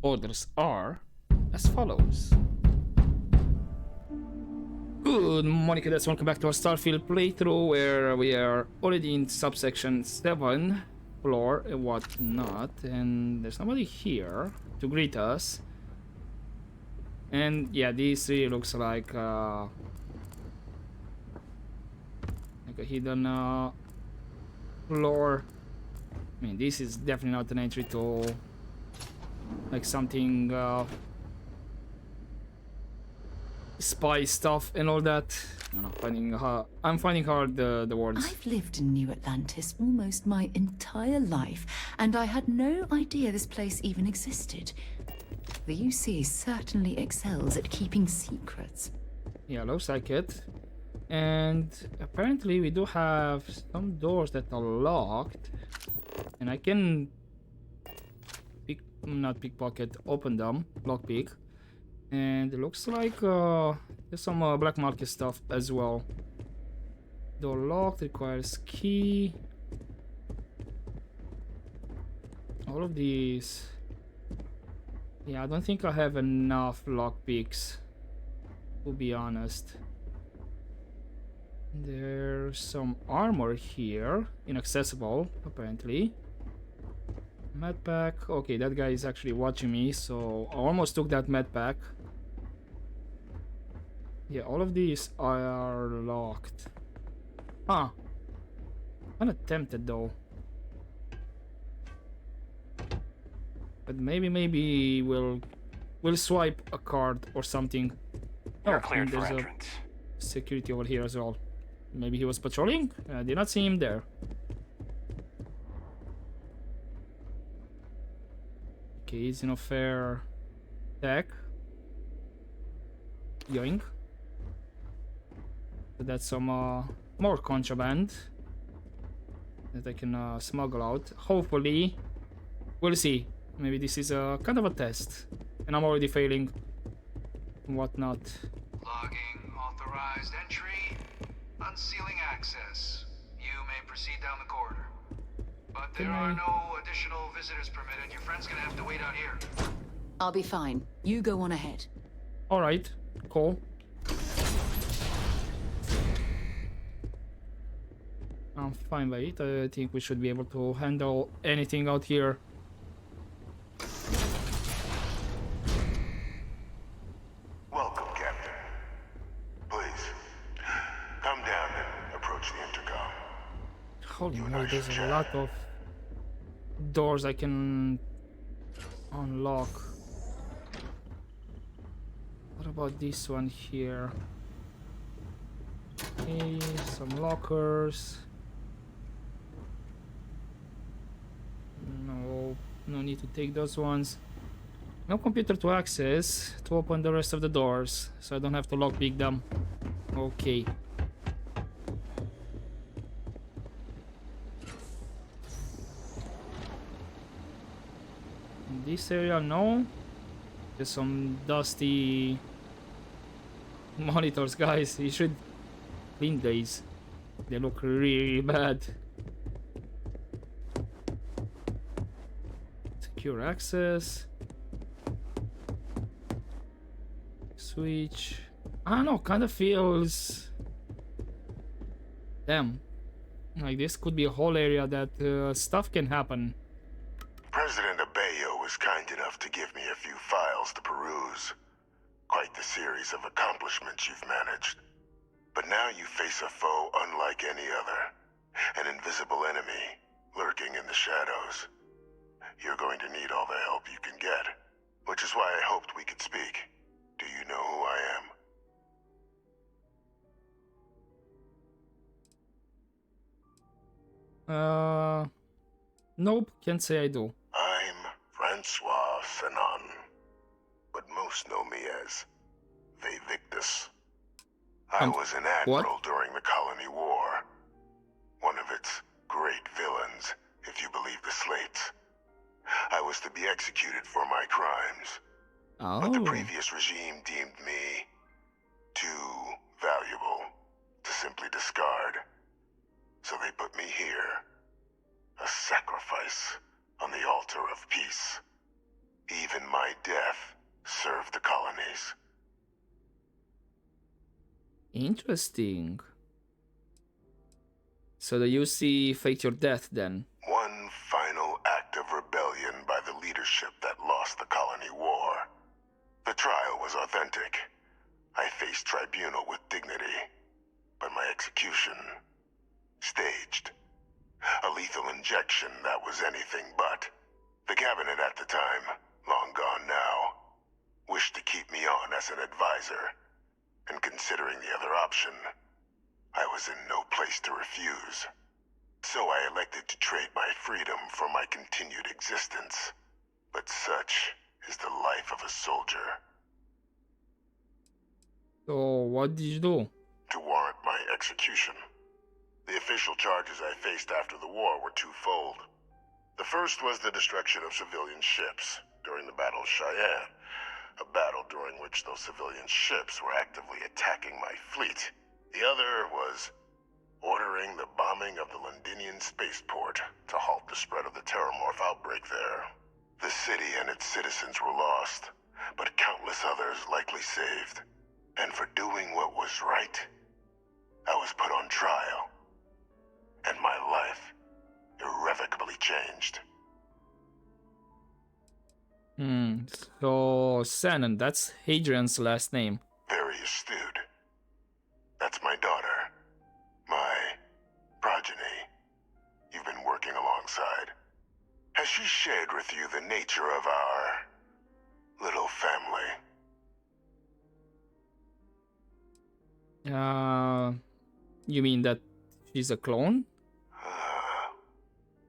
orders are as follows. Good morning, cadets. Welcome back to our Starfield playthrough, where we are already in Subsection 7 floor and whatnot, and there's nobody here to greet us. And yeah, this really looks like a hidden floor. I mean, this is definitely not an entry to like something spy stuff and all that. I'm finding hard the words. I've lived in New Atlantis almost my entire life, and I had no idea this place even existed. The UC certainly excels at keeping secrets. Yeah, looks like it. And apparently we do have some doors that are locked, and I can not pickpocket, open them, lockpick. And it looks like there's some black market stuff as well. Door locked, requires key. All of these. Yeah, I don't think I have enough lockpicks, to be honest. There's some armor here, inaccessible apparently. Med pack. Okay, that guy is actually watching me, so I almost took that med pack. Yeah, all of these are locked. Huh. Kinda tempted though. But maybe we'll swipe a card or something. You're cleared for entrance. Security over here as well. Maybe he was patrolling? I did not see him there. Okay, it's no fair tech. Yoink. So that's some more contraband that I can smuggle out. Hopefully, we'll see. Maybe this is a kind of a test, and I'm already failing. Whatnot. Logging authorized entry. Unsealing access. You may proceed down the corridor. But there are no additional visitors permitted. Your friend's gonna have to wait out here. I'll be fine. You go on ahead. Alright, cool. I'm fine by it. I think we should be able to handle anything out here. Welcome, Captain. Please, come down and approach the intercom. Holy moly, there's a lot of doors I can unlock. What about this one here? Okay, some lockers. No need to take those ones. No computer to access to open the rest of the doors, so I don't have to lockpick them. Okay. In this area, no. There's some dusty monitors, guys. You should clean these. They look really bad. Secure access. Switch. I don't know, kind of feels... Damn. Like this could be a whole area that stuff can happen. President Abeyo was kind enough to give me a few files to peruse. Quite the series of accomplishments you've managed. But now you face a foe unlike any other. An invisible enemy, lurking in the shadows. You're going to need all the help you can get, which is why I hoped we could speak. Do you know who I am? Nope, can't say I do. I'm Francois Fanon, but most know me as Victus. I was an admiral during the Colony War. One of its great villains, if you believe the slates. I was to be executed for my crimes. Oh. But the previous regime deemed me too valuable to simply discard. So they put me here. A sacrifice on the altar of peace. Even my death served the colonies. Interesting. So the UC faked your death then? One final act of rebellion by the leadership that lost the colony war. The trial was authentic. I faced tribunal with dignity, but my execution, staged. A lethal injection that was anything but. The cabinet at the time, long gone now, wished to keep me on as an advisor, and considering the other option, I was in no place to refuse. So I elected to trade my freedom for my continued existence. But such is the life of a soldier. So what did you do? To warrant my execution, the official charges I faced after the war were twofold. The first was the destruction of civilian ships during the Battle of Cheyenne, a battle during which those civilian ships were actively attacking my fleet. The other was ordering the bombing of the Londinian spaceport to halt the spread of the Terramorph outbreak there. The city and its citizens were lost, but countless others likely saved. And for doing what was right, I was put on trial, and my life irrevocably changed. So Shannon, that's Hadrian's last name. Very astute. That's my daughter. My progeny. You've been working alongside. Has she shared with you the nature of our little family? You mean that she's a clone?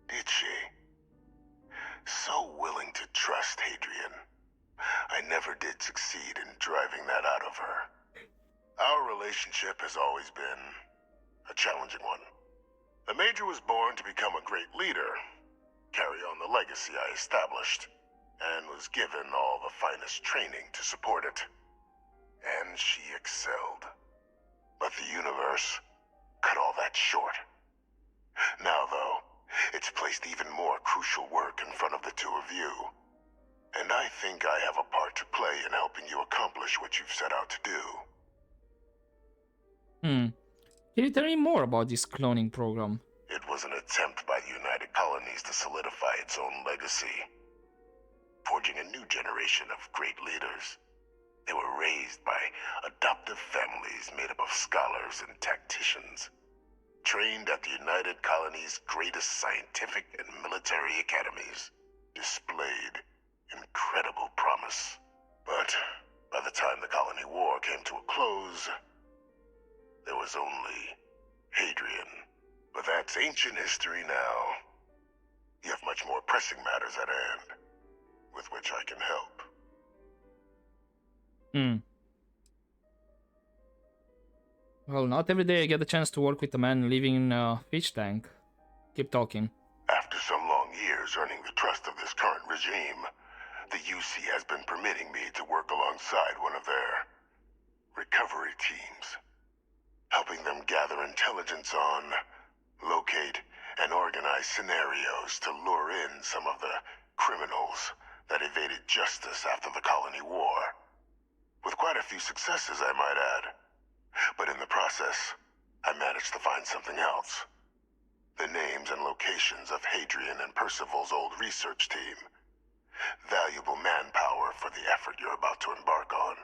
Did she? So willing to trust Hadrian. I never did succeed in driving that out of her. Our relationship has always been a challenging one. The Major was born to become a great leader, carry on the legacy I established, and was given all the finest training to support it. And she excelled. But the universe cut all that short. Now, though, it's placed even more crucial work in front of the two of you. And I think I have a part to play in helping you accomplish what you've set out to do. Can you tell me more about this cloning program? It was an attempt by the United Colonies to solidify its own legacy, forging a new generation of great leaders. They were raised by adoptive families made up of scholars and tacticians, trained at the United Colonies' greatest scientific and military academies, displayed incredible promise. But by the time the colony war came to a close, there was only Hadrian. But that's ancient history now. You have much more pressing matters at hand, with which I can help. Well, not every day I get a chance to work with a man living in a fish tank. Keep talking. After some long years earning the trust of this current regime, the UC has been permitting me to work alongside one of their recovery teams, helping them gather intelligence on, locate, and organize scenarios to lure in some of the criminals that evaded justice after the colony war. With quite a few successes, I might add. But in the process, I managed to find something else. The names and locations of Hadrian and Percival's old research team. Valuable manpower for the effort you're about to embark on.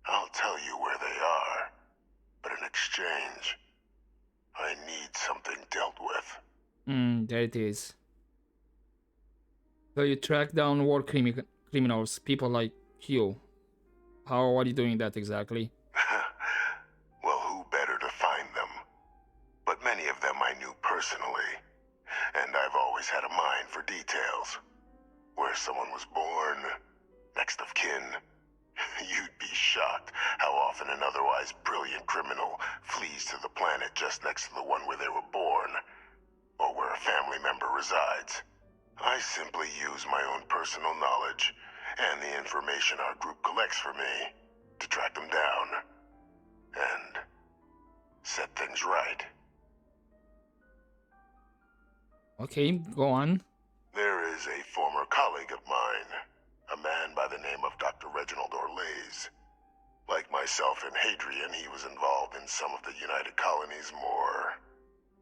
I'll tell you where they are, but in exchange, I need something dealt with. There it is. So you track down war criminals, people like you. How are you doing that exactly? Well, who better to find them? But many of them I knew personally, and I've always had a mind for details. Where someone was born, next of kin. You'd be shocked how often an otherwise brilliant criminal flees to the planet just next to the one where they were born, or where a family member resides. I simply use my own personal knowledge and the information our group collects for me to track them down and set things right. Okay, go on. There is a former colleague of mine, a man by the name of Dr. Reginald Orlaise. Like myself and Hadrian, he was involved in some of the United Colony's more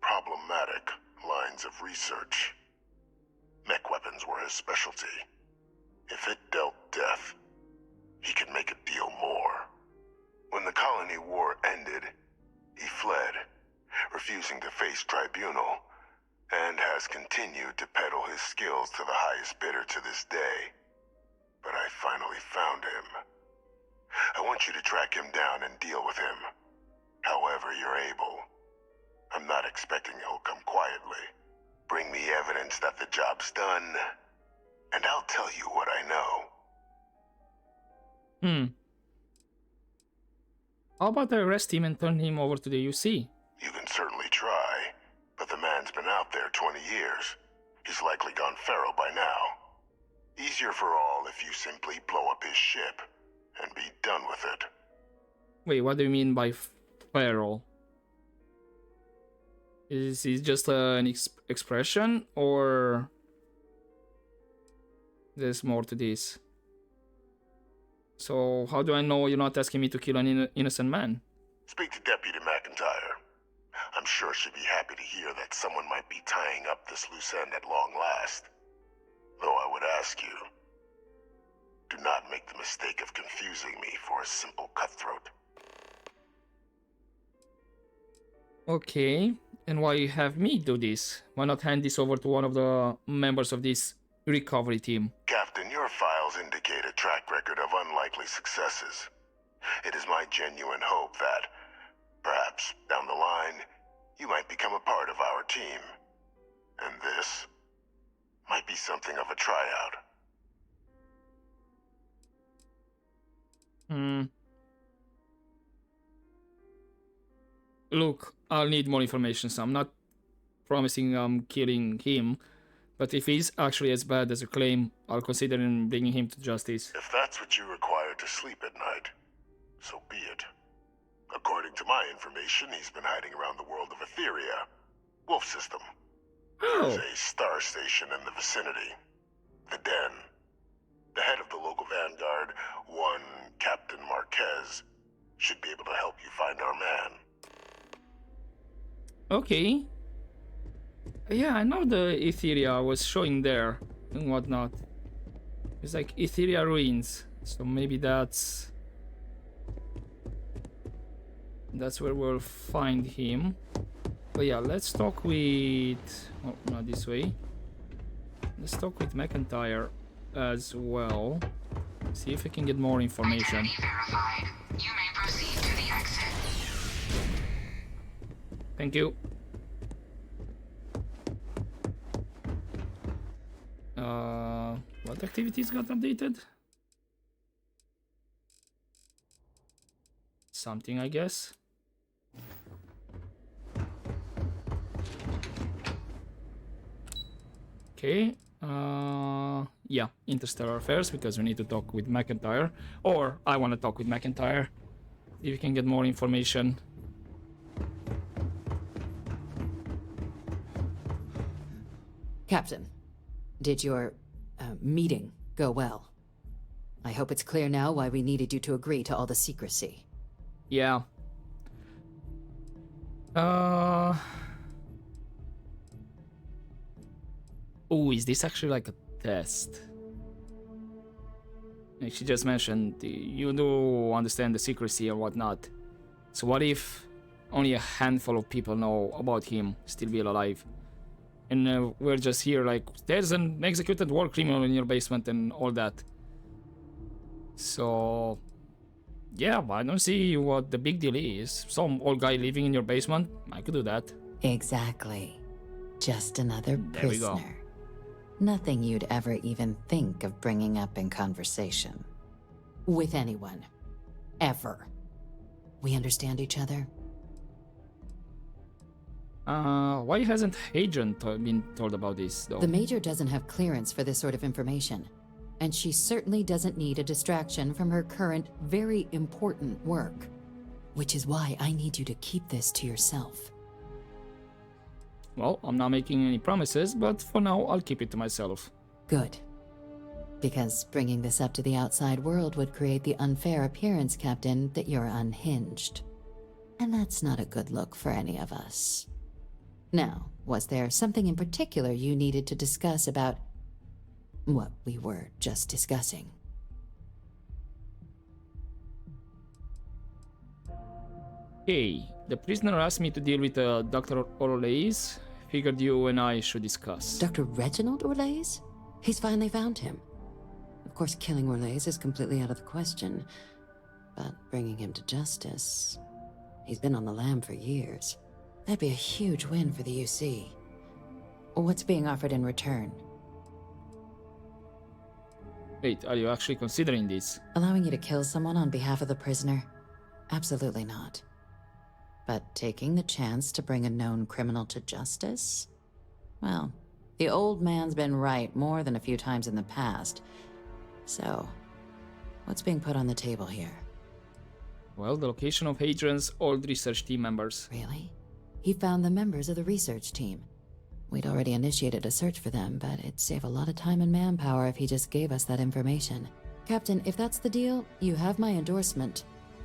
problematic lines of research. Mech weapons were his specialty. If it dealt death, he could make a deal more. When the colony war ended, he fled, refusing to face tribunal, and has continued to peddle his skills to the highest bidder to this day. But I finally found him. I want you to track him down and deal with him, however you're able. I'm not expecting he'll come quietly. Bring me evidence that the job's done, and I'll tell you what I know. How about I arrest him and turn him over to the UC? You can certainly try, but the man's been out there 20 years. He's likely gone feral by now. Easier for all if you simply blow up his ship and be done with it. Wait, what do you mean by feral? Is it just an expression, or there's more to this? So how do I know you're not asking me to kill an innocent man? Speak to Deputy McIntyre. I'm sure she'd be happy to hear that someone might be tying up this loose end at long last. Though I would ask you, do not make the mistake of confusing me for a simple cutthroat. Okay, and why have me do this? Why not hand this over to one of the members of this recovery team? Captain, your files indicate a track record of unlikely successes. It is my genuine hope that, perhaps down the line, you might become a part of our team. And this might be something of a tryout. Look, I'll need more information, so I'm not promising I'm killing him, but if he's actually as bad as you claim, I'll consider bringing him to justice. If that's what you require to sleep at night, so be it. According to my information, he's been hiding around the world of Etheria. Wolf system. There's a star station in the vicinity. The Den. The head of the local vanguard, one Captain Marquez, should be able to help you find our man. Okay. Yeah, I know the Etheria was showing there and whatnot. It's like Etheria ruins, so maybe that's where we'll find him. But yeah, let's talk with... oh, not this way. Let's talk with McIntyre as well. See if we can get more information. Identity verified. You may proceed to the exit. Thank you. What activities got updated? Something, I guess. Okay. Yeah, interstellar affairs, because we need to talk with McIntyre, or I want to talk with McIntyre if we can get more information. Captain, did your meeting go well? I hope it's clear now why we needed you to agree to all the secrecy. Yeah. Oh, is this actually like a test? Like she just mentioned, you do understand the secrecy or whatnot. So what if only a handful of people know about him still being alive? And we're just here like, there's an executed war criminal in your basement and all that. So, yeah, I don't see what the big deal is. Some old guy living in your basement, I could do that. Exactly. Just another There we go. prisoner. Nothing you'd ever even think of bringing up in conversation. With anyone. Ever. We understand each other? Why hasn't Hadrian been told about this, though? The Major doesn't have clearance for this sort of information. And she certainly doesn't need a distraction from her current, very important work. Which is why I need you to keep this to yourself. Well, I'm not making any promises, but for now, I'll keep it to myself. Good. Because bringing this up to the outside world would create the unfair appearance, Captain, that you're unhinged. And that's not a good look for any of us. Now, was there something in particular you needed to discuss about what we were just discussing? Okay, the prisoner asked me to deal with Dr. Orleis. Figured you and I should discuss. Dr. Reginald Orleis? He's finally found him. Of course, killing Orleis is completely out of the question, but bringing him to justice... He's been on the lam for years. That'd be a huge win for the UC. What's being offered in return? Wait, are you actually considering this? Allowing you to kill someone on behalf of the prisoner? Absolutely not. But taking the chance to bring a known criminal to justice? Well, the old man's been right more than a few times in the past. So, what's being put on the table here? Well, the location of Hadrian's old research team members. Really? He found the members of the research team. We'd already initiated a search for them, but it'd save a lot of time and manpower if he just gave us that information. Captain, if that's the deal, you have my endorsement.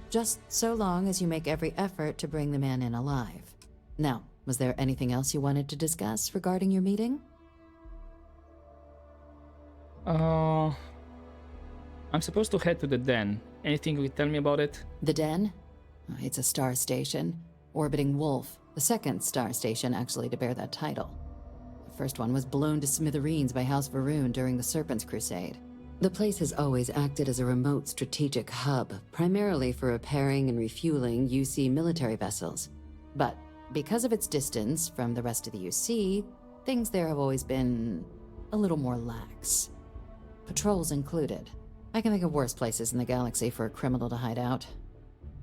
Just so long as you make every effort to bring the man in alive. Now, was there anything else you wanted to discuss regarding your meeting? I'm supposed to head to the den. Anything you can tell me about it? The Den? It's a star station. Orbiting Wolf, the second star station actually to bear that title. The first one was blown to smithereens by House Varun during the Serpent's Crusade. The place has always acted as a remote strategic hub, primarily for repairing and refueling UC military vessels. But because of its distance from the rest of the UC, things there have always been a little more lax. Patrols included. I can think of worse places in the galaxy for a criminal to hide out.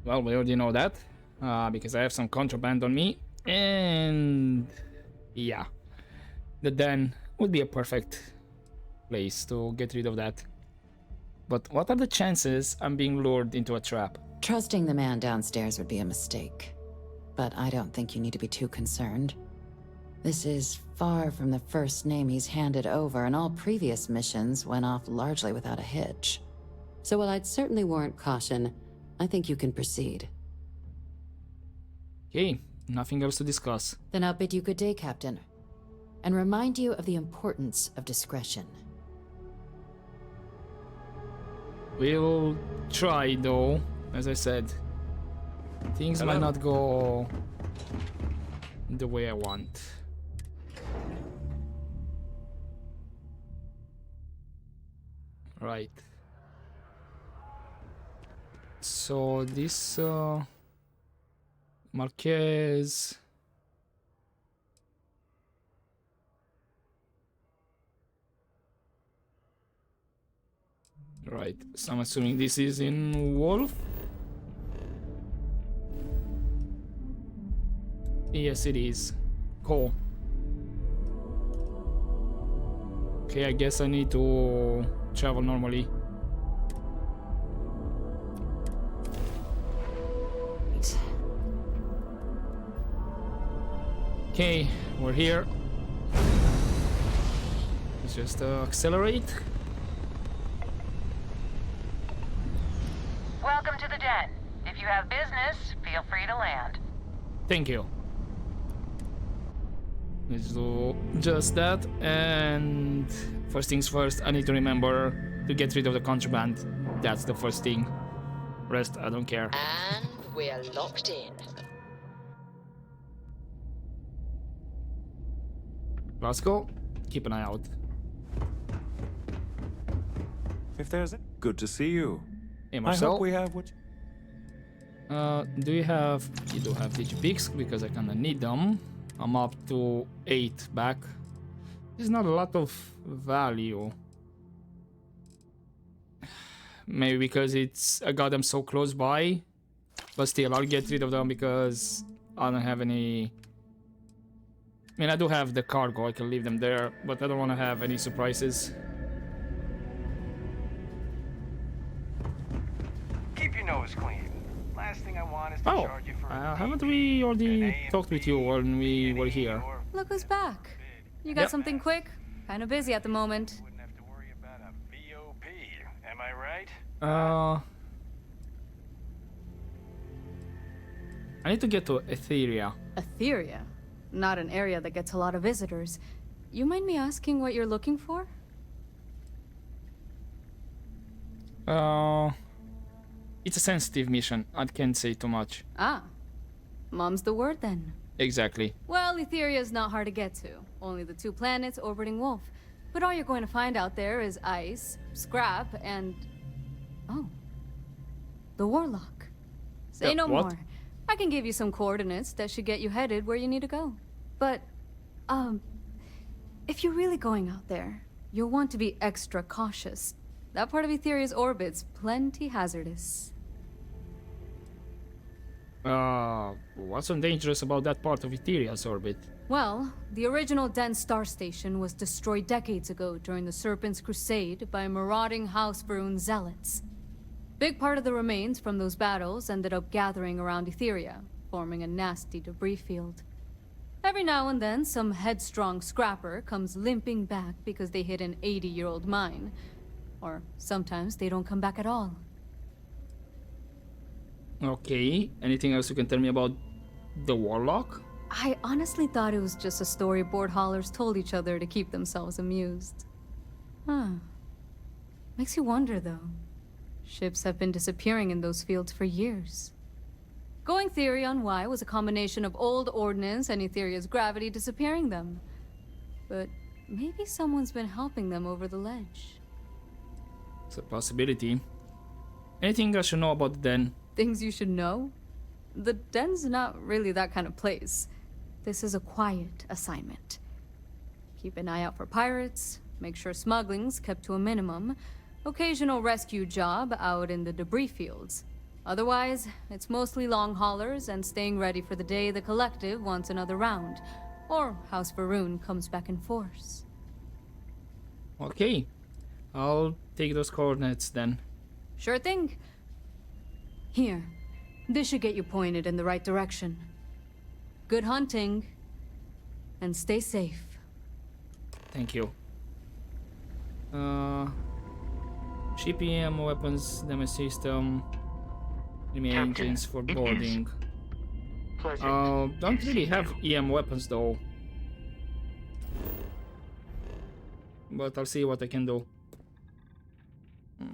Well, we already know that, because I have some contraband on me, and yeah, the den would be a perfect place to get rid of that. But what are the chances I'm being lured into a trap? Trusting the man downstairs would be a mistake, but I don't think you need to be too concerned. This is far from the first name he's handed over, and all previous missions went off largely without a hitch. So while I'd certainly warrant caution, I think you can proceed. Okay, nothing else to discuss. Then I'll bid you good day, Captain, and remind you of the importance of discretion. We'll try, though. As I said, things might not go the way I want. Right. So this Marquez. Right. So I'm assuming this is in Wolf. Yes, it is. Cool. Okay, I guess I need to travel normally. Okay, we're here. Let's just accelerate. Welcome to the den. If you have business, feel free to land. Thank you. Let's do just that, and first things first, I need to remember to get rid of the contraband. That's the first thing. Rest, I don't care. And we're locked in. Let's go. Keep an eye out. If there's a... Good to see you. Hey, Marcel. I hope we have what... Do you have... You do have digipeaks, because I kinda need them. I'm up to 8 back. There's not a lot of value. Maybe because I got them so close by. But still, I'll get rid of them because I don't have any... I mean, I do have the cargo, I can leave them there, but I don't want to have any surprises. Keep your nose clean. Last thing I want is to charge you for haven't we already talked with you when we were here? Look who's back. You got something quick? Kind of busy at the moment. Wouldn't have to worry about a I right? I need to get to Etheria. Etheria? Not an area that gets a lot of visitors. You mind me asking what you're looking for? It's a sensitive mission. I can't say too much. Ah. Mom's the word then. Exactly. Well, Etheria is not hard to get to. Only the 2 planets orbiting Wolf. But all you're going to find out there is ice, scrap, and... oh. The Warlock. Say no what? more. I can give you some coordinates that should get you headed where you need to go. But, if you're really going out there, you'll want to be extra cautious. That part of Etheria's orbit's plenty hazardous. What's so dangerous about that part of Etheria's orbit? Well, the original dense star station was destroyed decades ago during the Serpent's Crusade by marauding House Varun zealots. Big part of the remains from those battles ended up gathering around Etheria, forming a nasty debris field. Every now and then, some headstrong scrapper comes limping back because they hit an 80-year-old mine. Or sometimes they don't come back at all. Okay, anything else you can tell me about the Warlock? I honestly thought it was just a story board haulers told each other to keep themselves amused. Huh. Makes you wonder, though. Ships have been disappearing in those fields for years. Going theory on why was a combination of old ordnance and Etheria's gravity disappearing them. But maybe someone's been helping them over the ledge. It's a possibility. Anything I should know about the den? Things you should know? The den's not really that kind of place. This is a quiet assignment. Keep an eye out for pirates, make sure smuggling's kept to a minimum, occasional rescue job out in the debris fields. Otherwise, it's mostly long haulers and staying ready for the day the Collective wants another round, or House Varun comes back in force. Okay, I'll take those coordinates then. Sure thing. Here, this should get you pointed in the right direction. Good hunting, and stay safe. Thank you. Ship EM weapons, damage system, enemy engines for boarding. Don't really have EM weapons though. But I'll see what I can do.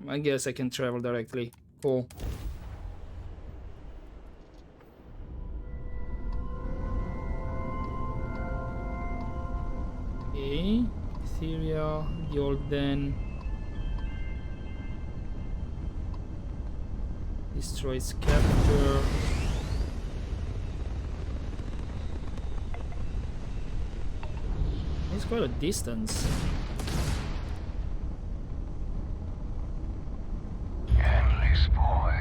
I guess I can travel directly. Cool. Okay, Etheria, the old den. Destroys capture. It's quite a distance. Endless boy,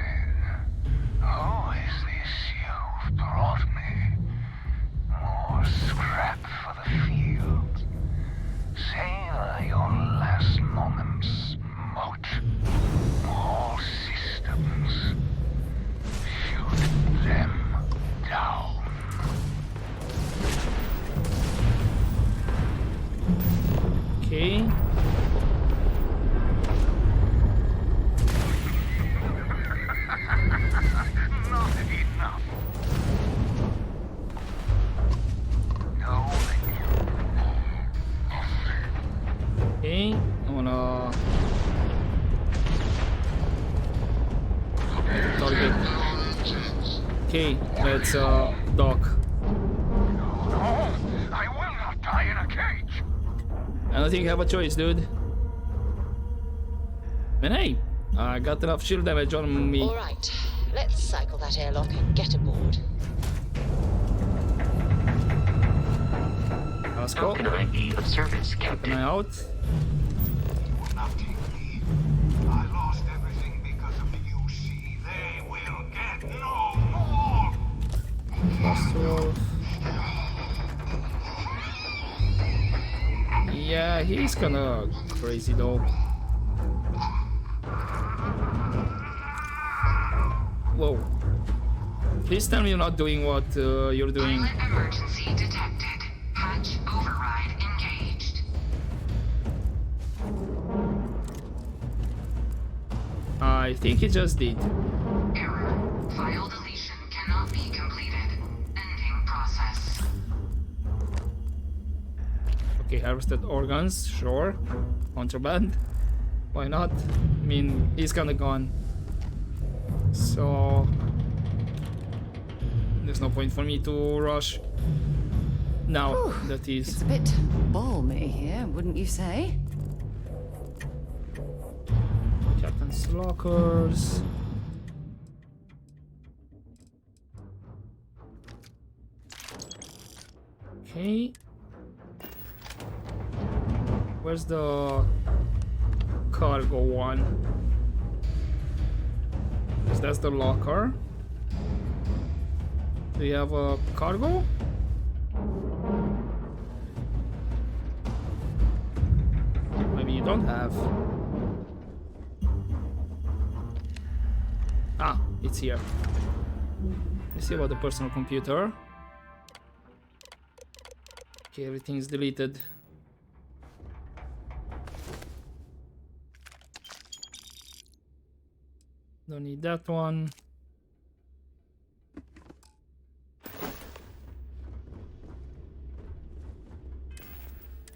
who is this you've brought me? More scrap for the field. Savor your last moments, moat. All systems. Shoot them down. Okay. Not enough. No. Okay, I wanna target. Okay, let's dock. No, I will not die in a cage. I don't think I have a choice, dude. And hey, I got enough shield damage on me. All right, let's cycle that airlock and get aboard. Let's go. How can I be of service, Keep an Captain? eye out. Nothing me. I lost everything because of the UC. They will get no more. Last roll. Yeah, he's kinda crazy though. Whoa. Please tell me you're not doing what you're doing. Pilot emergency detected. Hatch override engaged. I think it just did. Error. File deletion cannot be completed. Ending process. Okay, harvested organs, sure. Contraband. Why not? I mean, he's kinda gone. So there's no point for me to rush. Now that is. It's a bit balmy here, wouldn't you say? Captain's lockers. Okay. Where's the cargo one? Because that's the locker. Do you have a cargo? Maybe you don't have. Ah, it's here. Let's see about the personal computer. Okay, everything is deleted. Don't need that one.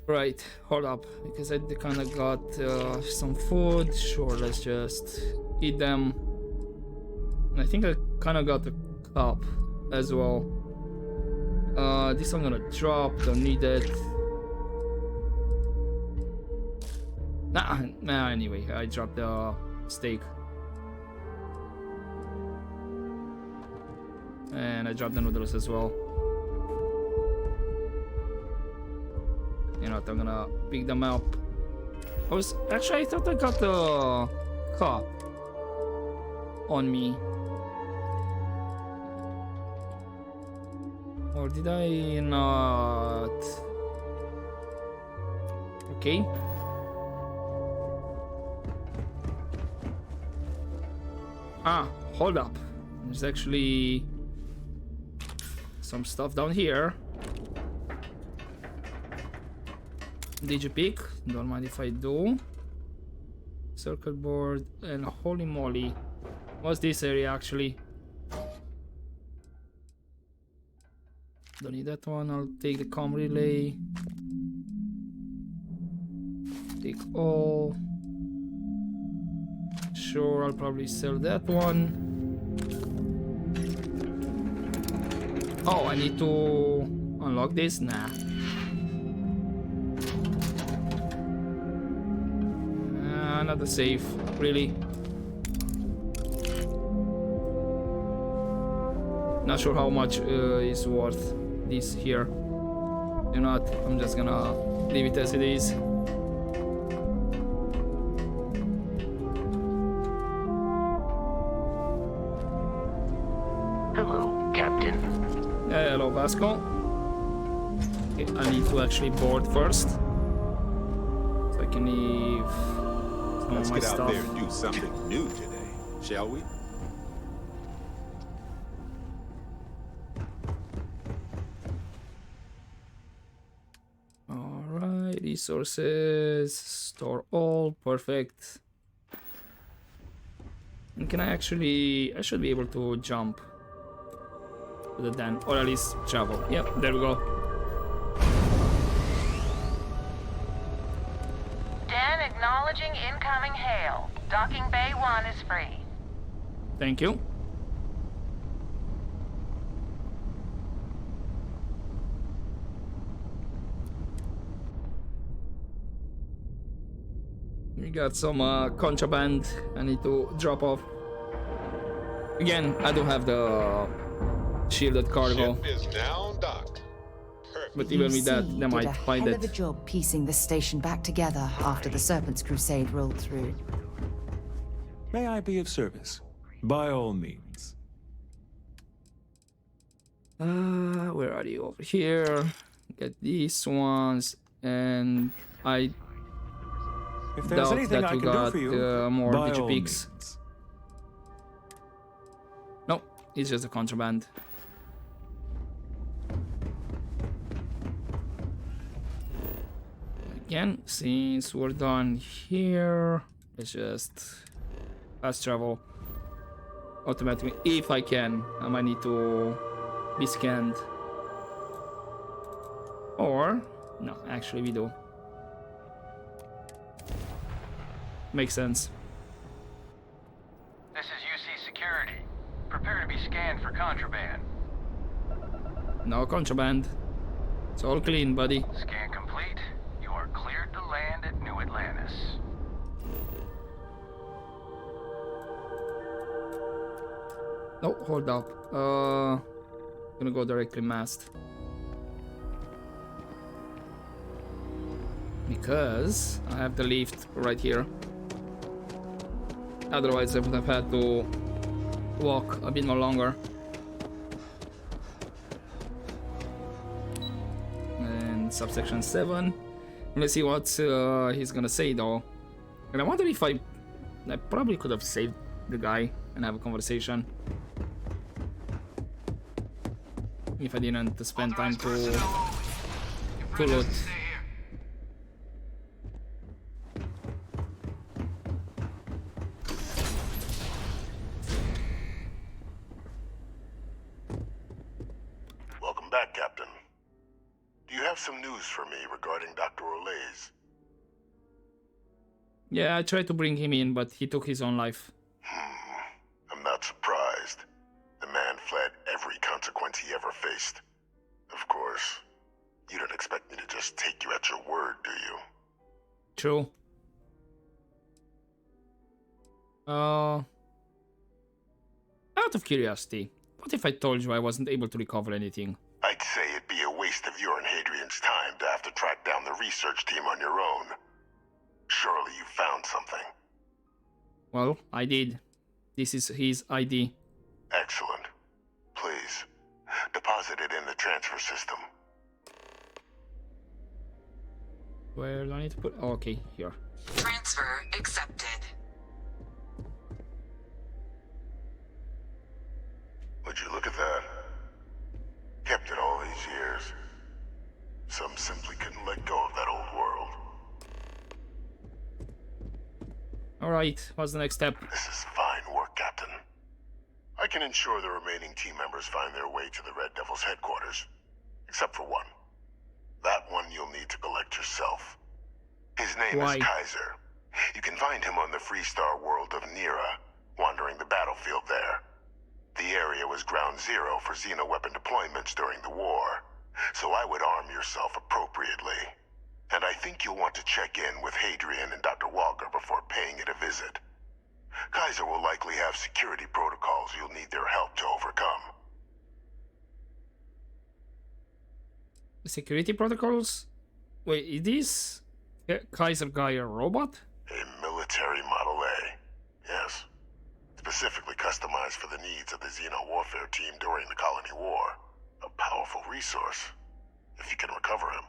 Right, hold up, because I kind of got some food. Sure, let's just eat them. And I think I kind of got a cup as well. This I'm gonna drop, don't need it. Nah, anyway, I dropped the steak. And I dropped the noodles as well. You know what, I'm gonna pick them up. I thought I got the cup on me. Or did I not? Okay. Ah, hold up. There's actually some stuff down here. Did you pick? Don't mind if I do. Circuit board and holy moly. What's this area actually? Don't need that one. I'll take the comm relay. Take all. Sure, I'll probably sell that one. Oh, I need to unlock this? Nah. Not safe, really. Not sure how much is worth this here. You know what? I'm just gonna leave it as it is. Hello, Captain. Hello, Vasco. Okay, I need to actually board first, so I can leave. Let's get stuff. out there and do something new today, shall we? Alright, resources, store all, perfect. And can I actually, I should be able to jump to the den, or at least travel. Yep, there we go. Acknowledging incoming hail. Docking Bay 1 is free. Thank you. We got some contraband I need to drop off. Again, I don't have the shielded cargo. Ship is now docked. But even with that, they might find it. Did a hell of a job piecing the station back together after the Serpent's Crusade rolled through. May I be of service? By all means. Where are you? Over here. Get these ones, and I If there's doubt anything that I you can got do for you, more by all digipics. means. No, it's just a contraband. Again, since we're done here, let's just fast travel automatically if I can. I might need to be scanned. Or no, actually we do. Makes sense. This is UC Security. Prepare to be scanned for contraband. No contraband. It's all clean, buddy. Scan complete. You are cleared to land at New Atlantis. Oh, hold up. Gonna go directly mast. Because I have the lift right here. Otherwise I would have had to walk a bit more longer. And Subsection 7. Let's see what he's gonna say though. And I wonder if I probably could have saved the guy and have a conversation. If I didn't spend time to loot. Welcome back, Captain. Do you have some news for me regarding Dr. Olays? Yeah, I tried to bring him in, but he took his own life. I'm not surprised. The man fled every consequence he ever faced. Of course, you don't expect me to just take you at your word, do you? True. Out of curiosity, what if I told you I wasn't able to recover anything? I'd say it'd be a waste of your and Hadrian's time to have to track down the research team on your own. Surely you found something. Well, I did. This is his ID. Excellent. Please, deposit it in the transfer system. Where do I need to put? Oh, okay, here. Transfer accepted. Would you look at that? Kept it all these years. Some simply couldn't let go of that old world. Alright, what's the next step? This is fine work, Captain. I can ensure the remaining team members find their way to the Red Devil's headquarters. Except for one. That one you'll need to collect yourself. His name Why? is Kaiser. You can find him on the Freestar world of Nira, wandering the battlefield there. The area was ground zero for xeno-weapon deployments during the war, so I would arm yourself appropriately. And I think you'll want to check in with Hadrian and Dr. Walker before paying it a visit. Kaiser will likely have security protocols you'll need their help to overcome. Security protocols? Wait, is this Kaiser guy a robot? A military Model A, yes. Specifically customized for the needs of the Xeno warfare team during the Colony War. A powerful resource, if you can recover him.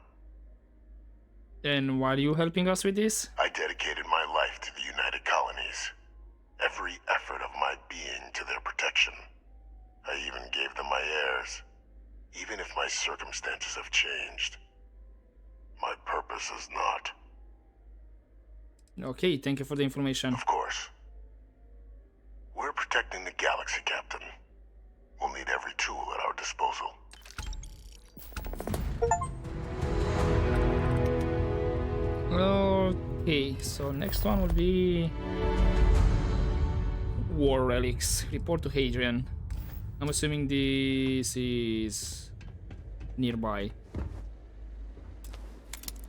Then why are you helping us with this? I dedicated my life to the United Colonies. Every effort of my being to their protection. I even gave them my heirs. Even if my circumstances have changed, my purpose is not. Okay, thank you for the information. Of course. We're protecting the galaxy, Captain. We'll need every tool at our disposal. Okay, so next one will be War Relics. Report to Hadrian. I'm assuming this is nearby.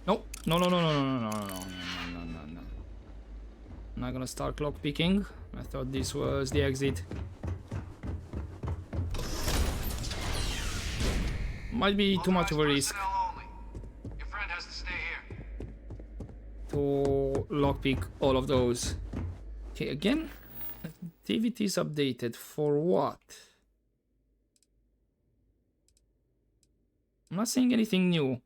No, no, no, no, no, no, no, no, no, no, no, no. I'm not gonna start clock picking. I thought this was the exit. Might be too much of a risk Your friend has to stay here. to lockpick all of those. Okay, again, activities updated for what? I'm not seeing anything new.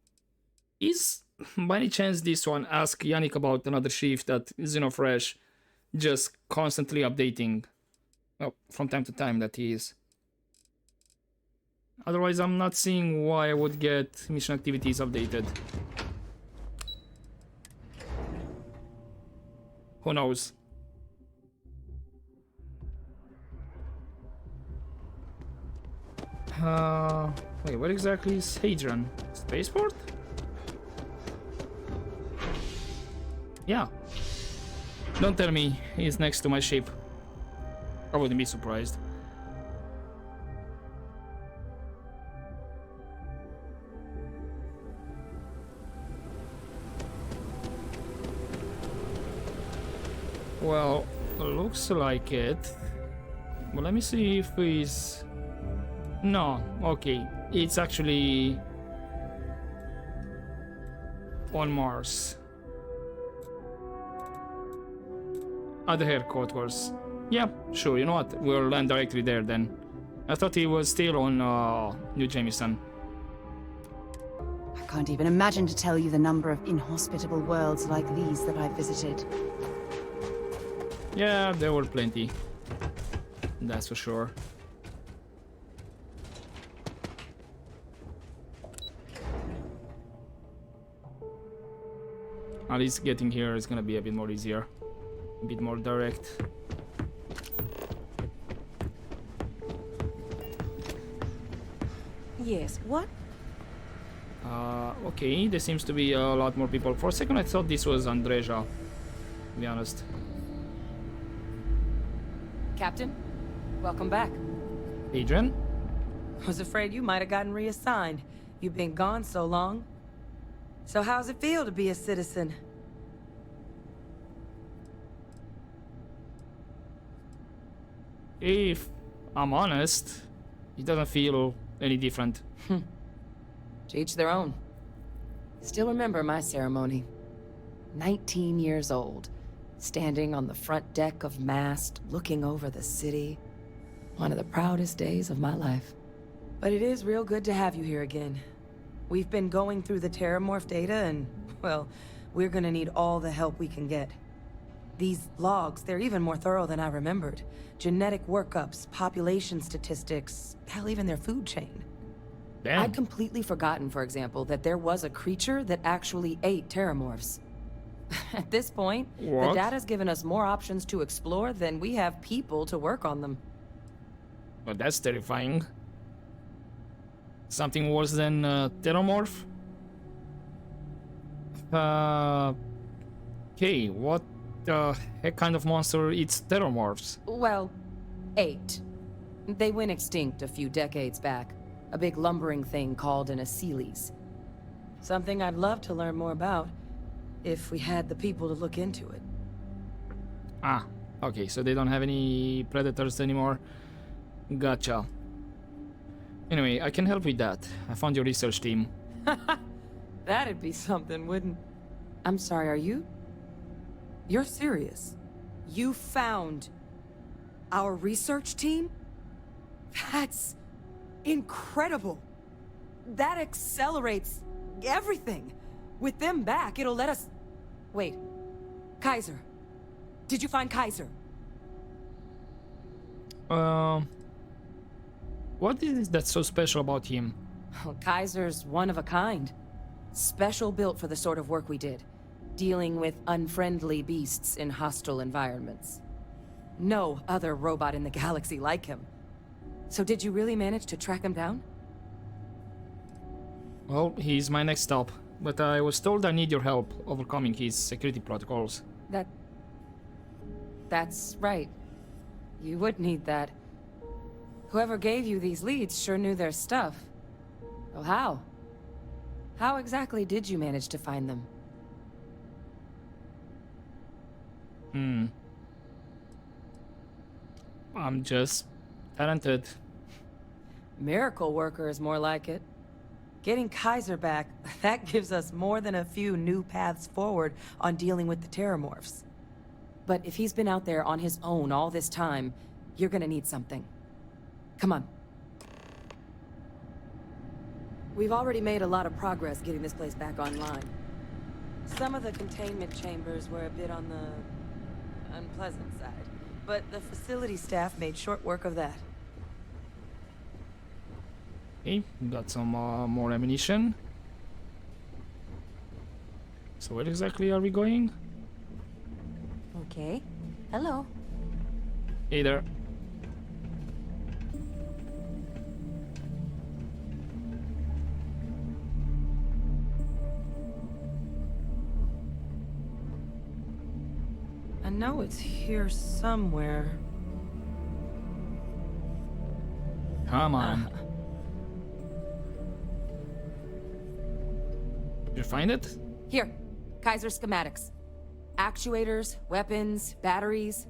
Is by any chance this one ask Yannick about another shift that Xenofresh just constantly updating? Well, from time to time that he is. Otherwise, I'm not seeing why I would get mission activities updated. Who knows? Wait, where exactly is Hadrian? Spaceport? Yeah. Don't tell me he's next to my ship. I wouldn't be surprised. Well, looks like it. Well, let me see if he's... No, okay. It's actually... on Mars. At the headquarters. Yeah, sure, you know what? We'll land directly there then. I thought he was still on New Jameson. I can't even imagine to tell you the number of inhospitable worlds like these that I've visited. Yeah, there were plenty. That's for sure. At least getting here is gonna be a bit more easier. A bit more direct. Yes, what? Okay, there seems to be a lot more people. For a second I thought this was Andreja, to be honest. Captain, welcome back. Adrian? Was afraid you might have gotten reassigned. You've been gone so long. So how's it feel to be a citizen? If I'm honest, it doesn't feel any different. To each their own. Still remember my ceremony. 19 years old, standing on the front deck of Mast, looking over the city. One of the proudest days of my life. But it is real good to have you here again. We've been going through the Terramorph data and, well, we're gonna need all the help we can get. These logs, they're even more thorough than I remembered. Genetic workups, population statistics, hell, even their food chain. Damn. I'd completely forgotten, for example, that there was a creature that actually ate Terramorphs. At this point, What? the data's given us more options to explore than we have people to work on them. But that's terrifying. Something worse than Terramorph? Okay, what the heck kind of monster eats Terramorphs? Well, 8. They went extinct a few decades back. A big lumbering thing called an Aceles. Something I'd love to learn more about, if we had the people to look into it. Ah, okay, so they don't have any predators anymore. Gotcha. Anyway, I can help with that. I found your research team. That'd be something, wouldn't... I'm sorry, are you... You're serious? You found... our research team? That's... incredible. That accelerates... everything. With them back, it'll let us... Wait. Kaiser. Did you find Kaiser? What is it that's so special about him? Well, Kaiser's one of a kind. Special built for the sort of work we did. Dealing with unfriendly beasts in hostile environments. No other robot in the galaxy like him. So did you really manage to track him down? Well, he's my next stop. But I was told I need your help overcoming his security protocols. That's right. You would need that. Whoever gave you these leads sure knew their stuff. Well, how? How exactly did you manage to find them? I'm just talented. Miracle worker is more like it. Getting Kaiser back, that gives us more than a few new paths forward on dealing with the Terramorphs. But if he's been out there on his own all this time, you're gonna need something. Come on. We've already made a lot of progress getting this place back online. Some of the containment chambers were a bit on the unpleasant side, but the facility staff made short work of that. Okay, got some more ammunition. So where exactly are we going? Okay. Hello. Hey there. know it's here somewhere. Come on. Did you find it? Here, Kaiser schematics. Actuators, weapons, batteries.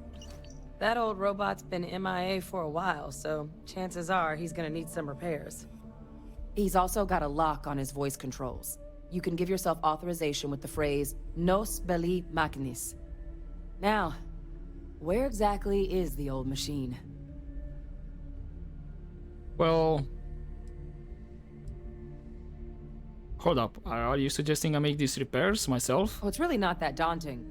That old robot's been MIA for a while, so chances are he's gonna need some repairs. He's also got a lock on his voice controls. You can give yourself authorization with the phrase, Nos belli machinis. Now, where exactly is the old machine? Well... Hold up, are you suggesting I make these repairs myself? Oh, it's really not that daunting.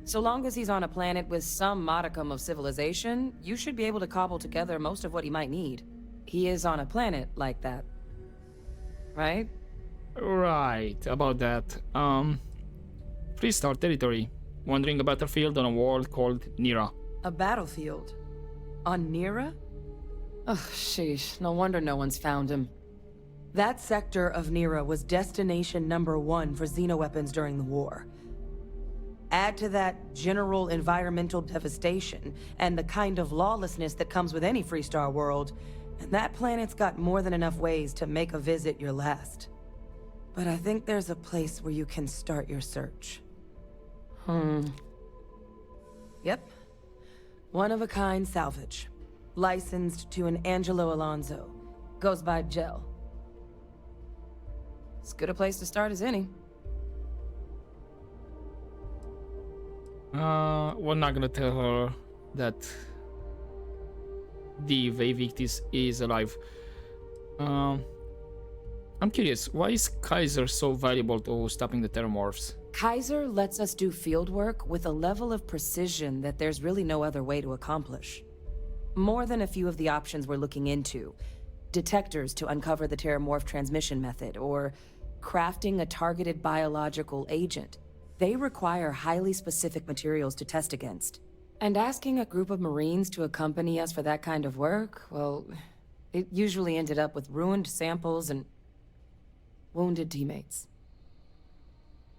So long as he's on a planet with some modicum of civilization, you should be able to cobble together most of what he might need. He is on a planet like that. Right? Right, about that. Freestar territory. Wandering a battlefield on a world called Nira. A battlefield? On Nira? Ugh, sheesh. No wonder no one's found him. That sector of Nira was destination #1 for xenoweapons during the war. Add to that general environmental devastation, and the kind of lawlessness that comes with any Freestar world, and that planet's got more than enough ways to make a visit your last. But I think there's a place where you can start your search. Yep. One-of-a-kind salvage. Licensed to an Angelo Alonso. Goes by Gel. As good a place to start as any. We're not gonna tell her that the Vavictis is alive. I'm curious, why is Kaiser so valuable to stopping the Terramorphs? Kaiser lets us do field work with a level of precision that there's really no other way to accomplish. More than a few of the options we're looking into. Detectors to uncover the Terramorph transmission method, or crafting a targeted biological agent. They require highly specific materials to test against. And asking a group of Marines to accompany us for that kind of work, well, it usually ended up with ruined samples and wounded teammates.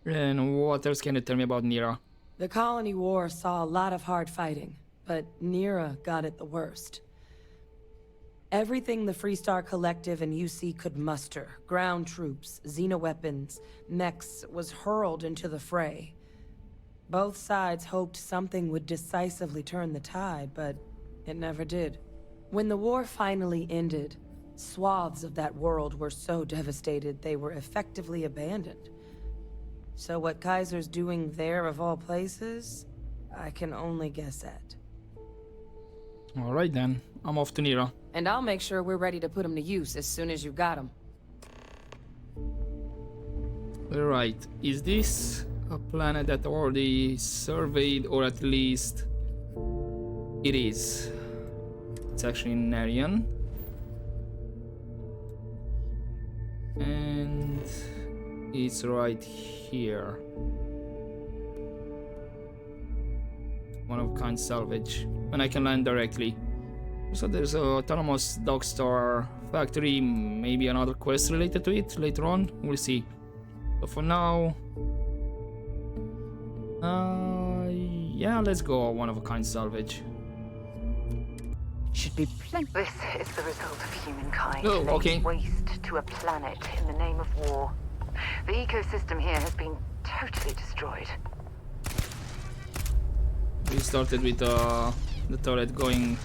And what else can you tell me about Nira? The Colony War saw a lot of hard fighting, but Nira got it the worst. Everything the Freestar Collective and UC could muster, ground troops, xenoweapons, mechs, was hurled into the fray. Both sides hoped something would decisively turn the tide, but it never did. When the war finally ended, swaths of that world were so devastated they were effectively abandoned. So what Kaiser's doing there of all places, I can only guess at. Alright then, I'm off to Nira. And I'll make sure we're ready to put him to use as soon as you've got him. Right, is this a planet that already surveyed, or at least it is? It's actually Narian. And it's right here. One-of-a-kind salvage. And I can land directly. So there's a autonomous Dogstar factory, maybe another quest related to it later on, we'll see. But for now... yeah, let's go one-of-a-kind salvage. Should be plenty. This is the result of humankind. Oh, okay. Waste to a planet in the name of war. The ecosystem here has been totally destroyed. We started with the turret going...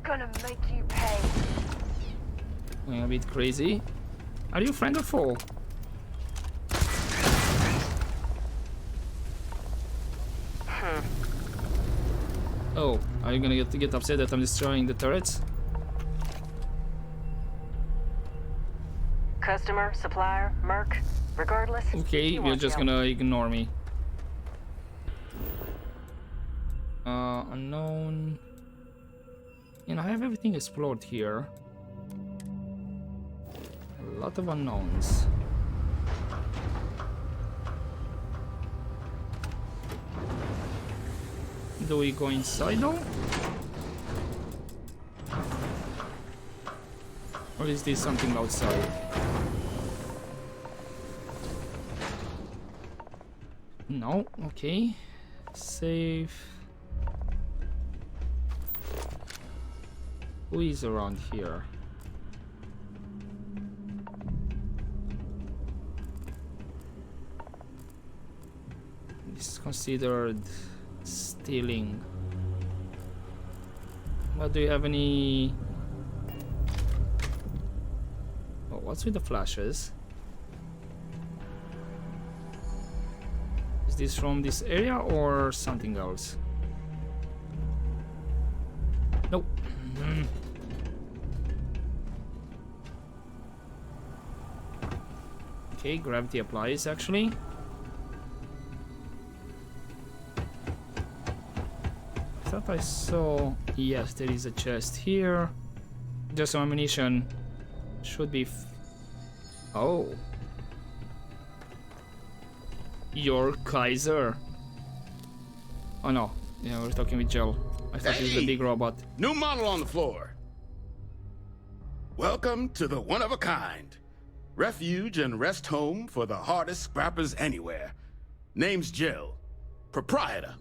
Gonna make you pay. Going a bit crazy. Are you friend or foe? Oh, are you gonna get upset that I'm destroying the turrets? Customer, supplier, merc, regardless. Okay, you're just gonna ignore me. Unknown. You know, I have everything explored here. A lot of unknowns. Do we go inside though? Or is this something outside? No, okay. Save. Who is around here? This is considered stealing. But do you have any... Oh, what's with the flashes? Is this from this area or something else? Nope. Okay, gravity applies actually. I thought I saw... Yes, there is a chest here. Just some ammunition. Should be... Oh. Your Kaiser. Oh no. Yeah, we're talking with Jill. I thought he was the big robot. New model on the floor. Welcome to the one-of-a-kind. Refuge and rest home for the hardest scrappers anywhere. Name's Jill. Proprietor.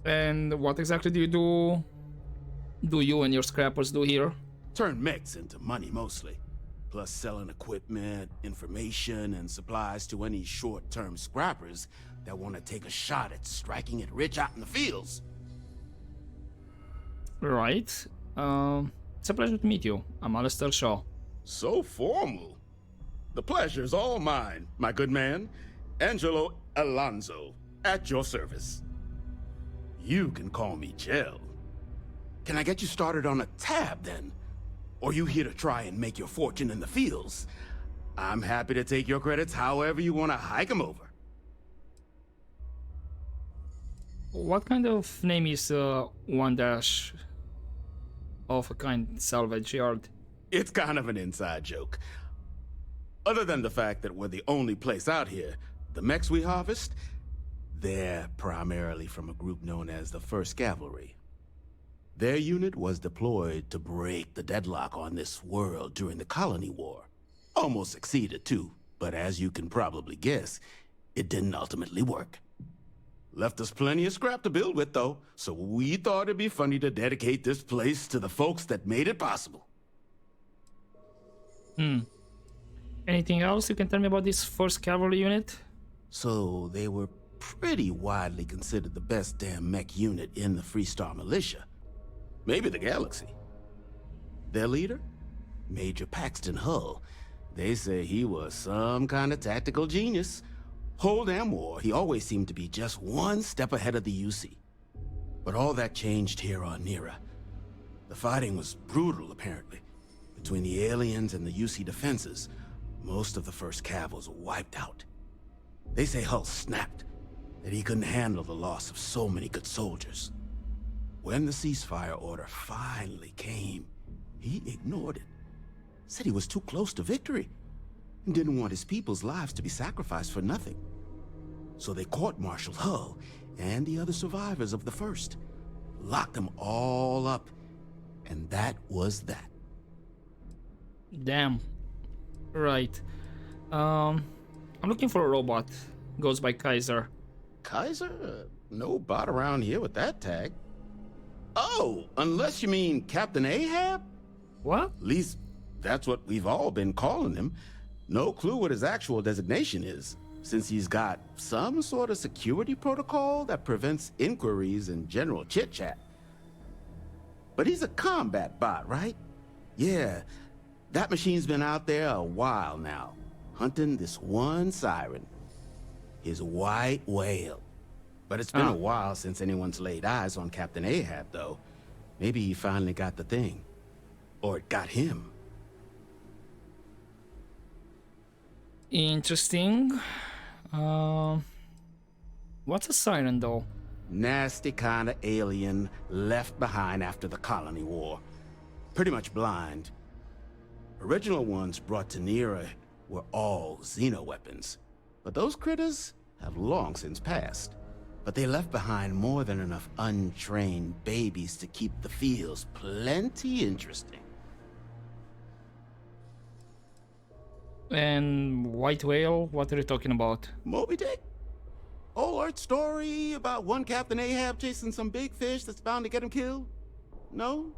And what exactly do you do? Do you and your scrappers do here? Turn mechs into money mostly. Plus selling equipment, information, and supplies to any short-term scrappers that want to take a shot at striking it rich out in the fields. Right. It's a pleasure to meet you. I'm Alistair Shaw. So formal. The pleasure's all mine, my good man. Angelo Alonso, at your service. You can call me Jill. Can I get you started on a tab, then? Or you here to try and make your fortune in the fields? I'm happy to take your credits however you want to hike them over. What kind of name is 1- of a kind salvage yard? It's kind of an inside joke. Other than the fact that we're the only place out here, the mechs we harvest, they're primarily from a group known as the 1st Cavalry. Their unit was deployed to break the deadlock on this world during the Colony War. Almost succeeded too, but as you can probably guess, it didn't ultimately work. Left us plenty of scrap to build with though, so we thought it'd be funny to dedicate this place to the folks that made it possible. Anything else you can tell me about this 1st Cavalry unit? So they were pretty widely considered the best damn mech unit in the Freestar Militia. Maybe the galaxy. Their leader? Major Paxton Hull. They say he was some kind of tactical genius. Whole damn war, he always seemed to be just one step ahead of the UC. But all that changed here on Nira. The fighting was brutal, apparently. Between the aliens and the UC defenses, most of the 1st Cav was wiped out. They say Hull snapped, that he couldn't handle the loss of so many good soldiers. When the ceasefire order finally came, he ignored it. Said he was too close to victory, and didn't want his people's lives to be sacrificed for nothing. So they court-martialed Hull and the other survivors of the 1st, locked them all up, and that was that. Damn. Right. I'm looking for a robot. Goes by Kaiser. Kaiser? No bot around here with that tag. Oh, unless you mean Captain Ahab? What? At least that's what we've all been calling him. No clue what his actual designation is, since he's got some sort of security protocol that prevents inquiries and general chit-chat. But he's a combat bot, right? Yeah, that machine's been out there a while now, hunting this one siren. His white whale. But it's been a while since anyone's laid eyes on Captain Ahab, though. Maybe he finally got the thing. Or it got him. Interesting. What's a siren, though? Nasty kind of alien left behind after the Colony War. Pretty much blind. Original ones brought to Nira were all xeno-weapons. But those critters have long since passed. But they left behind more than enough untrained babies to keep the fields plenty interesting. And white whale? What are you talking about? Moby Dick? Old earth story about one Captain Ahab chasing some big fish that's bound to get him killed? No?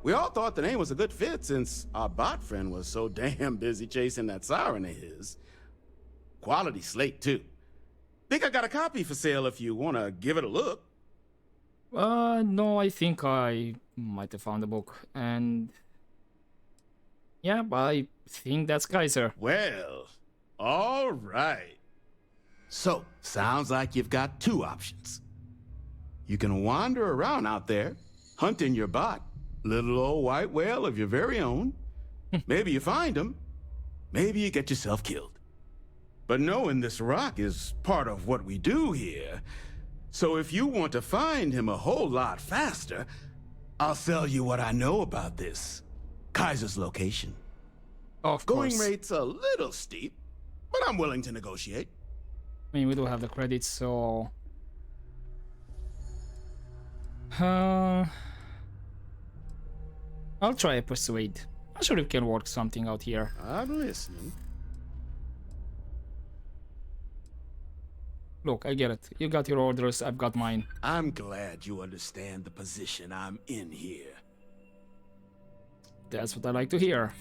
We all thought the name was a good fit since our bot friend was so damn busy chasing that siren of his. Quality slate, too. Think I got a copy for sale if you want to give it a look. No, I think I might have found the book. And yeah, I think that's Kaiser. Well, all right. So, sounds like you've got two options. You can wander around out there, hunting your bot, little old white whale of your very own. Maybe you find him. Maybe you get yourself killed. But knowing this rock is part of what we do here. So if you want to find him a whole lot faster, I'll sell you what I know about this. Kaiser's location. Of Going course. rate's a little steep, but I'm willing to negotiate. I mean, we do have the credits, so... I'll try a persuade. I'm sure we can work something out here. I'm listening. Look, I get it. You got your orders, I've got mine. I'm glad you understand the position I'm in here. That's what I like to hear.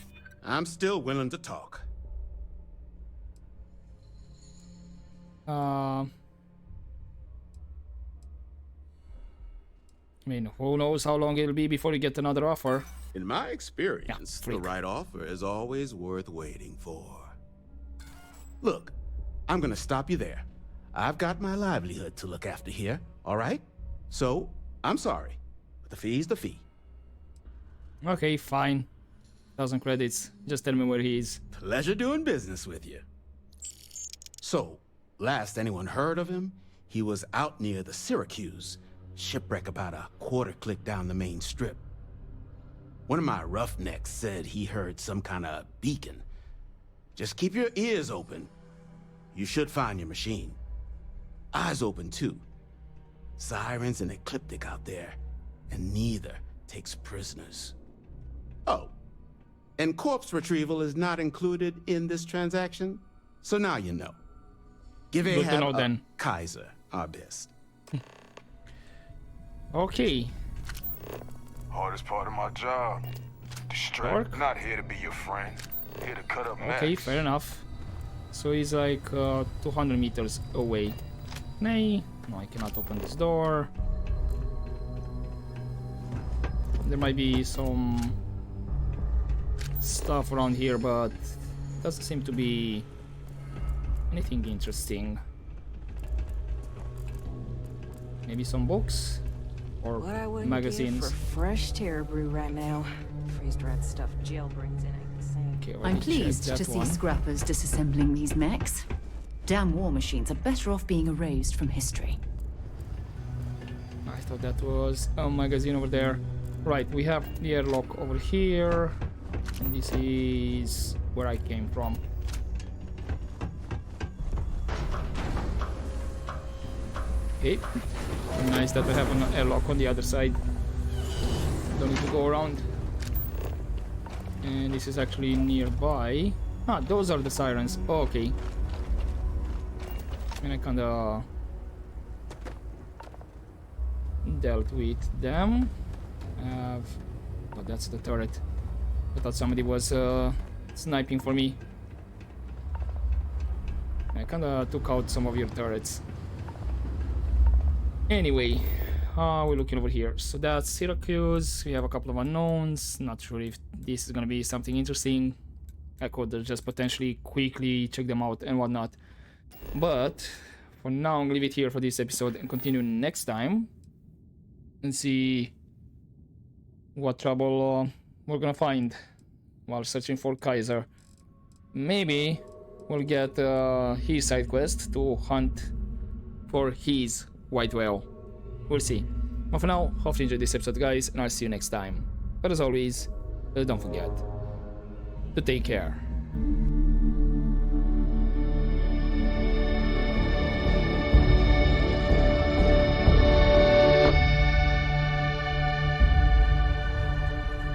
I'm still willing to talk. I mean, who knows how long it'll be before you get another offer. In my experience, the right offer is always worth waiting for. Look, I'm gonna stop you there. I've got my livelihood to look after here, all right? So, I'm sorry, but the fee's the fee. Okay, fine. 1,000 credits. Just tell me where he is. Pleasure doing business with you. So, last anyone heard of him, he was out near the Syracuse, shipwreck about a quarter click down the main strip. One of my roughnecks said he heard some kind of beacon. Just keep your ears open. You should find your machine. Eyes open too. Sirens and ecliptic out there, and neither takes prisoners. Oh, and corpse retrieval is not included in this transaction, so now you know. Give Good to know Ahab then. Kaiser our best. Okay. Hardest part of my job. Distract. Not here to be your friend. Here to cut up Okay, mess. fair enough. So he's like 200 meters away. Nay, no, I cannot open this door. There might be some stuff around here, but doesn't seem to be anything interesting. Maybe some books or What I wouldn't magazines. give for fresh terror brew right now. Freeze-dried stuff jail brings in ain't the same. Okay, I'm already pleased checked to that see one. scrappers disassembling these mechs. Damn war machines are better off being erased from history. I thought that was a magazine over there. Right, we have the airlock over here. And this is where I came from. Okay. Nice that I have an airlock on the other side. Don't need to go around. And this is actually nearby. Ah, those are the sirens. Oh, okay. And I kinda dealt with them. Oh, that's the turret. I thought somebody was sniping for me. I kinda took out some of your turrets. Anyway, we're looking over here. So that's Syracuse. We have a couple of unknowns. Not sure if this is gonna be something interesting. I could just potentially quickly check them out and whatnot. But for now, I'm gonna leave it here for this episode and continue next time and see what trouble we're gonna find while searching for Kaiser. Maybe we'll get his side quest to hunt for his white whale. We'll see. But for now, hope you enjoyed this episode, guys, and I'll see you next time. But as always, don't forget to take care.